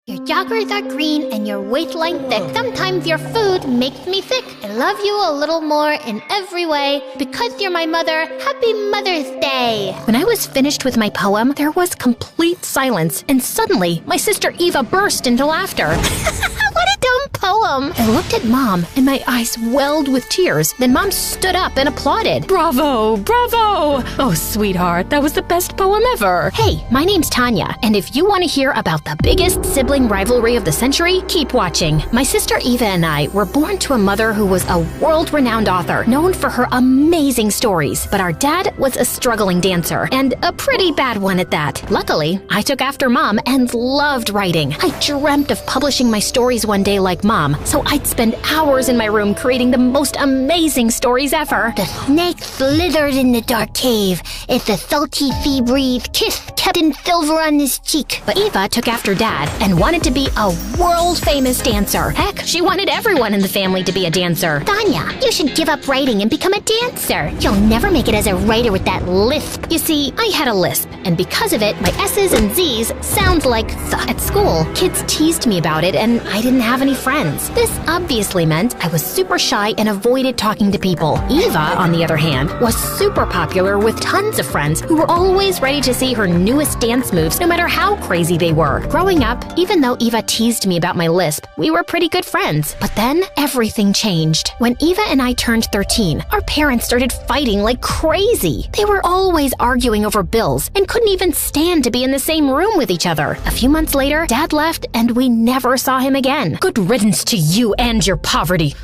Your joggers are green and your waistline thick. Sometimes your food makes me sick. I love you a little more in every way. Because you're my mother, happy Mother's Day. When I was finished with my poem, there was complete silence, and suddenly my sister Eva burst into laughter. What a dumb poem. I looked at Mom, and my eyes welled with tears. Then Mom stood up and applauded. Bravo, bravo. Oh, sweetheart, that was the best poem ever. Hey, my name's Tanya, and if you want to hear about the biggest sibling rivalry of the century, keep watching. My sister Eva and I were born to a mother who was a world-renowned author, known for her amazing stories. But our dad was a struggling dancer, and a pretty bad one at that. Luckily, I took after Mom and loved writing. I dreamt of publishing my stories one day like Mom, so I'd spend hours in my room creating the most amazing stories ever. The snake slithered in the dark cave. As the salty sea breeze kissed Captain Silver on his cheek. But Eva took after Dad and wanted to be a world-famous dancer. Heck, she wanted everyone in the family to be a dancer. Tanya, you should give up writing and become a dancer. You'll never make it as a writer with that lisp. You see, I had a lisp, and because of it, my S's and Z's sound like th. At school, kids teased me about it, and I didn't have any friends. This obviously meant I was super shy and avoided talking to people. Eva, on the other hand, was super popular with tons of friends who were always ready to see her newest dance moves, no matter how crazy they were. Growing up, even though Eva teased me about my lisp, we were pretty good friends. But then, everything changed. When Eva and I turned 13, our parents started fighting like crazy. They were always arguing over bills and couldn't even stand to be in the same room with each other. A few months later, Dad left and we never saw him again. Good riddance to you and your poverty.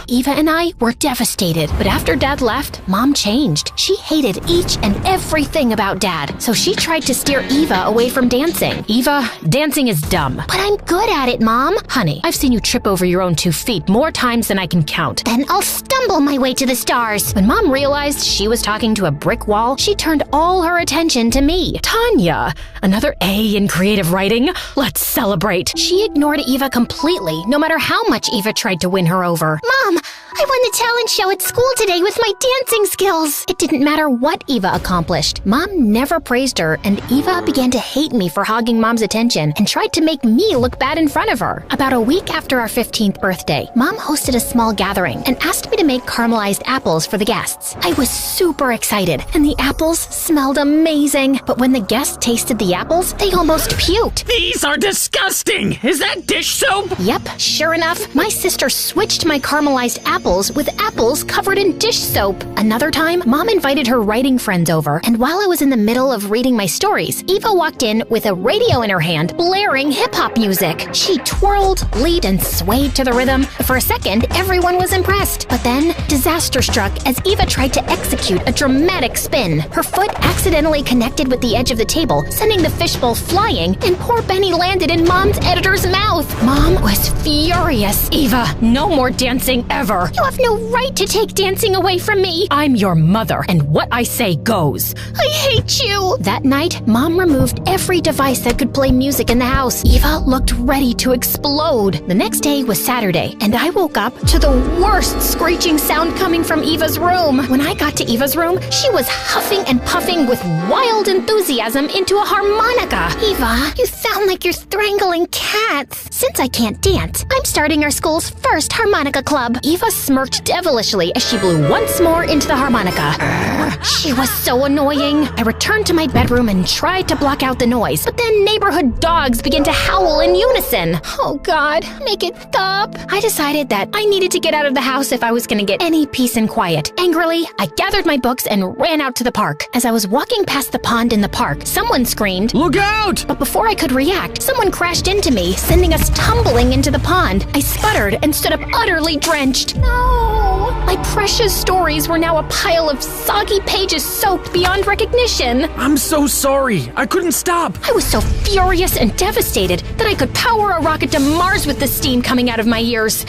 Eva and I were devastated, but after Dad left, Mom changed. She hated each and everything about Dad, so she tried to steer Eva away from dancing. Eva, dancing is dumb. But I'm good at it, Mom. Honey, I've seen you trip over your own 2 feet more times than I can count. Then I'll stumble my way to the stars. When Mom realized she was talking to a brick wall, she turned all her attention to me. Tanya, another A in creative writing? Let's celebrate. She ignored Eva completely, no matter how much Eva tried to win her over. Mom, I won the talent show at school today with my dancing skills. It didn't matter what Eva accomplished. Mom never praised her, and Eva began to hate me for hogging Mom's attention and tried to make me look bad in front of her. About a week after our 15th birthday, Mom hosted a small gathering and asked me to make caramelized apples for the guests. I was super excited, and the apples smelled amazing. But when the guests tasted the apples, they almost puked. These are disgusting! Is that dish soap? Yep, sure enough, my sister switched my caramelized apples with apples covered in dish soap. Another time, Mom invited her writing friends over, and while I was in the middle of reading my stories, Eva walked in with a radio in her hand, blaring hip-hop music. She twirled, leaped, and swayed to the rhythm. For a second, everyone was impressed. But then, disaster struck as Eva tried to execute a dramatic spin. Her foot accidentally connected with the edge of the table, sending the fishbowl flying, and poor Benny landed in Mom's editor's mouth. Mom was furious. Eva, no more dancing ever. You have no right to take dancing away from me. I'm your mother, and what I say goes. I hate you. That night, Mom removed every device that could play music in the house. Eva looked ready to explode. The next day was Saturday, and I woke up to the worst screeching sound coming from Eva's room. When I got to Eva's room, she was huffing and puffing with wild enthusiasm into a harmonica. Eva, you sound like you're strangling cats. Since I can't dance, I'm starting our school's first harmonica club. Eva smirked devilishly as she blew once more into the harmonica. She was so annoying. I returned to my bedroom and tried to block out the noise, but then neighborhood dogs began to howl in unison. Oh God, make it stop. I decided that I needed to get out of the house if I was going to get any peace and quiet. Angrily, I gathered my books and ran out to the park. As I was walking past the pond in the park, someone screamed, "Look out!" But before I could react, someone crashed into me, sending us tumbling into the pond. I sputtered and stood up utterly drenched. No! My precious stories were now a pile of soggy pages soaked beyond recognition. I'm so sorry. I couldn't stop. I was so furious and devastated that I could power a rocket to Mars with the steam coming out of my ears.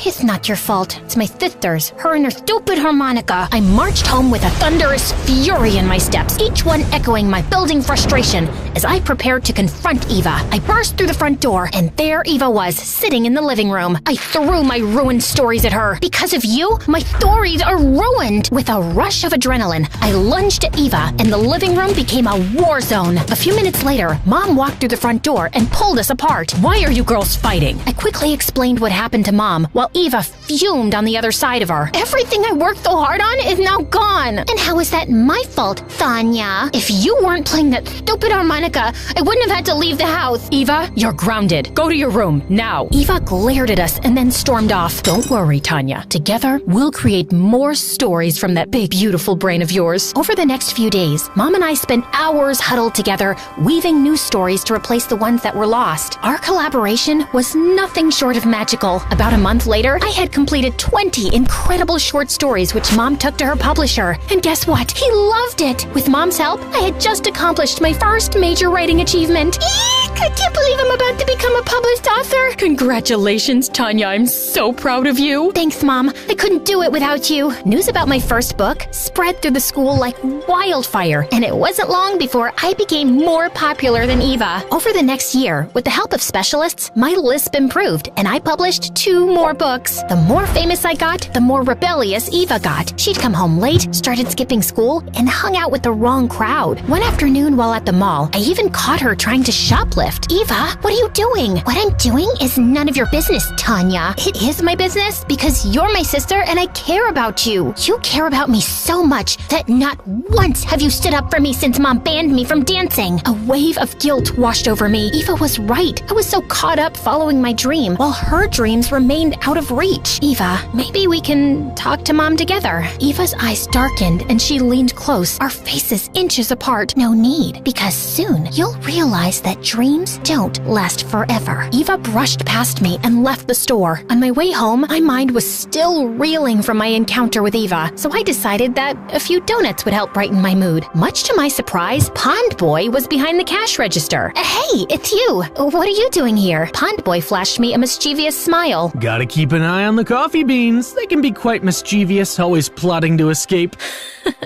It's not your fault. It's my sister's. Her and her stupid harmonica. I marched home with a thunderous fury in my steps, each one echoing my building frustration. As I prepared to confront Eva, I burst through the front door, and there Eva was, sitting in the living room. I threw my ruined stories at her. Because of you, my stories are ruined. With a rush of adrenaline, I lunged at Eva, and the living room became a war zone. A few minutes later, Mom walked through the front door and pulled us apart. Why are you girls fighting? I quickly explained what happened to Mom, while Eva fumed on the other side of her. Everything I worked so hard on is now gone. And how is that my fault, Tanya? If you weren't playing that stupid harmonica, I wouldn't have had to leave the house. Eva, you're grounded. Go to your room, now. Eva glared at us and then stormed off. Don't worry, Tanya. Together, we'll create more stories from that big, beautiful brain of yours. Over the next few days, Mom and I spent hours huddled together, weaving new stories to replace the ones that were lost. Our collaboration was nothing short of magical. About a month later, I had completed 20 incredible short stories which Mom took to her publisher. And guess what? He loved it. With Mom's help, I had just accomplished my first major writing achievement. Eek! I can't believe I'm about to become a published author. Congratulations, Tanya. I'm so proud of you. Thanks, Mom. I couldn't do it without you. News about my first book spread through the school like wildfire, and it wasn't long before I became more popular than Eva. Over the next year, with the help of specialists, my lisp improved, and I published 2 more books. The more famous I got, the more rebellious Eva got. She'd come home late, started skipping school, and hung out with the wrong crowd. One afternoon while at the mall, I even caught her trying to shoplift. Eva, what are you doing? What I'm doing is none of your business, Tanya. It is my business because you're my sister and I care about you. You care about me so much that not once have you stood up for me since Mom banned me from dancing. A wave of guilt washed over me. Eva was right. I was so caught up following my dream, while her dreams remained out of reach. Eva, maybe we can talk to Mom together. Eva's eyes darkened and she leaned close, our faces inches apart. No need, because soon you'll realize that dreams don't last forever. Eva brushed past me and left the store. On my way home, my mind was still reeling from my encounter with Eva, so I decided that a few donuts would help brighten my mood. Much to my surprise, Pond Boy was behind the cash register. Hey, it's you. What are you doing here? Pond Boy flashed me a mischievous smile. Gotta keep an eye on the coffee beans. They can be quite mischievous, always plotting to escape.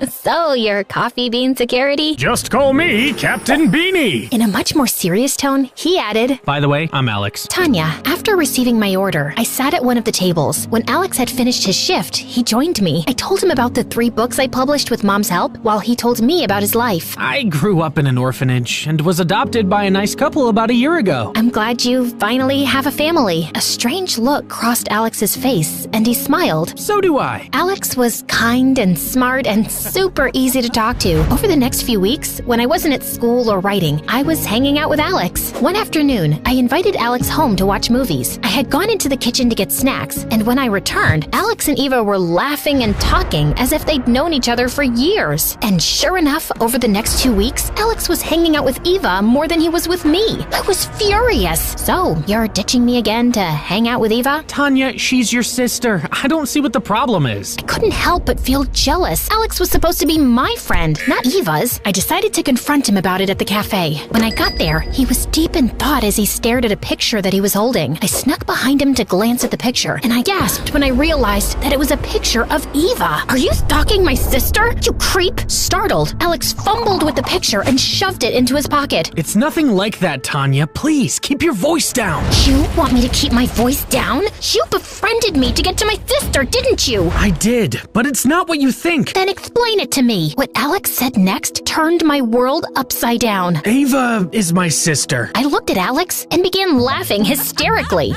So, your coffee bean security? Just call me Captain Beanie. In a much more serious tone, he added, By the way, I'm Alex. Tanya, after receiving my order, I sat at one of the tables. When Alex had finished his shift, he joined me. I told him about the 3 books I published with Mom's help, while he told me about his life. I grew up in an orphanage and was adopted by a nice couple about a year ago. I'm glad you finally have a family. A strange look crossed Alex's face, and he smiled. So do I. Alex was kind and smart and super easy to talk to. Over the next few weeks, when I wasn't at school or writing, I was hanging out with Alex. One afternoon, I invited Alex home to watch movies. I had gone into the kitchen to get snacks, and when I returned, Alex and Eva were laughing and talking as if they'd known each other for years. And sure enough, over the next 2 weeks, Alex was hanging out with Eva more than he was with me. I was furious. So, you're ditching me again to hang out with Eva? Tanya, she's your sister. I don't see what the problem is. I couldn't help but feel jealous. Alex was supposed to be my friend, not Eva's. I decided to confront him about it at the cafe. When I got there, he was deep in thought as he stared at a picture that he was holding. I snuck behind him to glance at the picture, and I gasped when I realized that it was a picture of Eva. Are you stalking my sister, you creep? Startled, Alex fumbled with the picture and shoved it into his pocket. It's nothing like that, Tanya. Please, keep your voice down. You want me to keep my voice down? You befriended me to get to my sister, didn't you? I did, but it's not what you think. Then explain it to me. What Alex said next turned my world upside down. Ava is my sister. I looked at Alex and began laughing hysterically.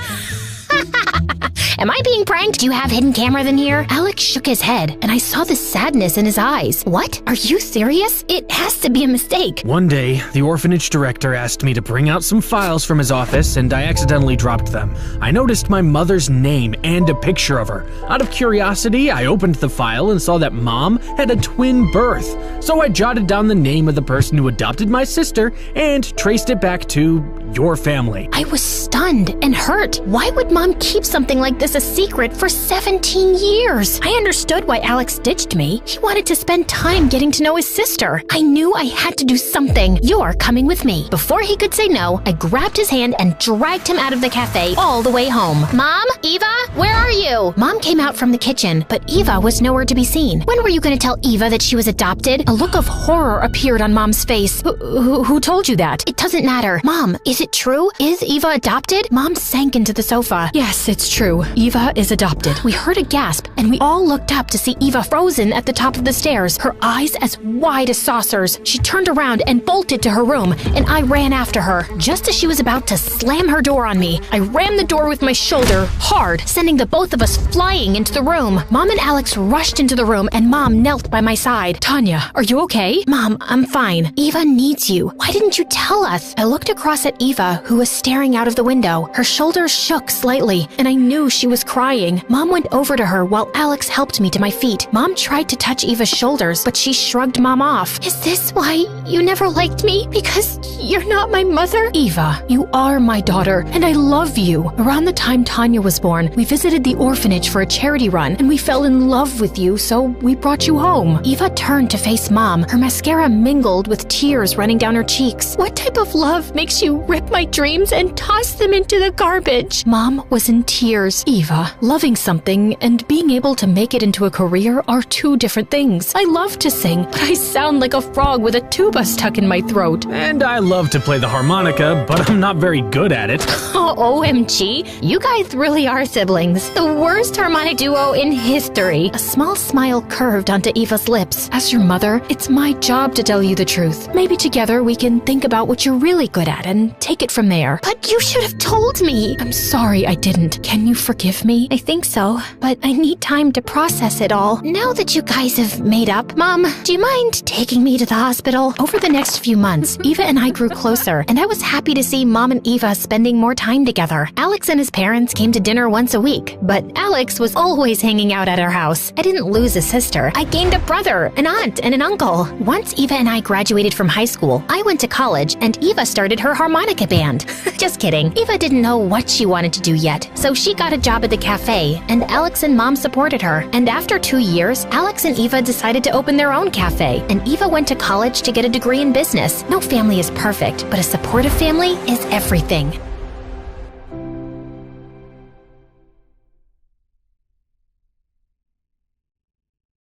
Am I being pranked? Do you have hidden cameras in here? Alex shook his head, and I saw the sadness in his eyes. What? Are you serious? It has to be a mistake. One day, the orphanage director asked me to bring out some files from his office, and I accidentally dropped them. I noticed my mother's name and a picture of her. Out of curiosity, I opened the file and saw that Mom had a twin birth. So I jotted down the name of the person who adopted my sister and traced it back to your family. I was stunned and hurt. Why would Mom keep something like this a secret for 17 years? I understood why Alex ditched me. He wanted to spend time getting to know his sister. I knew I had to do something. You're coming with me. Before he could say no, I grabbed his hand and dragged him out of the cafe all the way home. Mom? Eva? Where are you? Mom came out from the kitchen, but Eva was nowhere to be seen. When were you going to tell Eva that she was adopted? A look of horror appeared on Mom's face. Who told you that? It doesn't matter. Mom, is Is it true? Is Eva adopted? Mom sank into the sofa. Yes, it's true. Eva is adopted. We heard a gasp, and we all looked up to see Eva frozen at the top of the stairs, her eyes as wide as saucers. She turned around and bolted to her room, and I ran after her. Just as she was about to slam her door on me, I rammed the door with my shoulder hard, sending the both of us flying into the room. Mom and Alex rushed into the room, and Mom knelt by my side. Tanya, are you okay? Mom, I'm fine. Eva needs you. Why didn't you tell us? I looked across at Eva, who was staring out of the window. Her shoulders shook slightly, and I knew she was crying. Mom went over to her while Alex helped me to my feet. Mom tried to touch Eva's shoulders, but she shrugged Mom off. Is this why you never liked me? Because you're not my mother? Eva, you are my daughter, and I love you. Around the time Tanya was born, we visited the orphanage for a charity run, and we fell in love with you, so we brought you home. Eva turned to face Mom, her mascara mingled with tears running down her cheeks. What type of love makes you rip my dreams and toss them into the garbage? Mom was in tears. Eva, loving something and being able to make it into a career are two different things. I love to sing, but I sound like a frog with a tuba stuck in my throat. And I love to play the harmonica, but I'm not very good at it. Oh, OMG, you guys really are siblings. The worst harmonic duo in history. A small smile curved onto Eva's lips. As your mother, it's my job to tell you the truth. Maybe together we can think about what you're really good at and take it from there. But you should have told me. I'm sorry I didn't. Can you forgive me? I think so, but I need time to process it all. Now that you guys have made up, Mom, do you mind taking me to the hospital? Over the next few months, Eva and I grew closer, and I was happy to see Mom and Eva spending more time together. Alex and his parents came to dinner once a week, but Alex was always hanging out at our house. I didn't lose a sister. I gained a brother, an aunt, and an uncle. Once Eva and I graduated from high school, I went to college, and Eva started her harmonica band. Just kidding. Eva didn't know what she wanted to do yet, so she got a job at the cafe, and Alex and Mom supported her. And after 2 years, Alex and Eva decided to open their own cafe, and Eva went to college to get a degree in business. No family is perfect, but a supportive family is everything.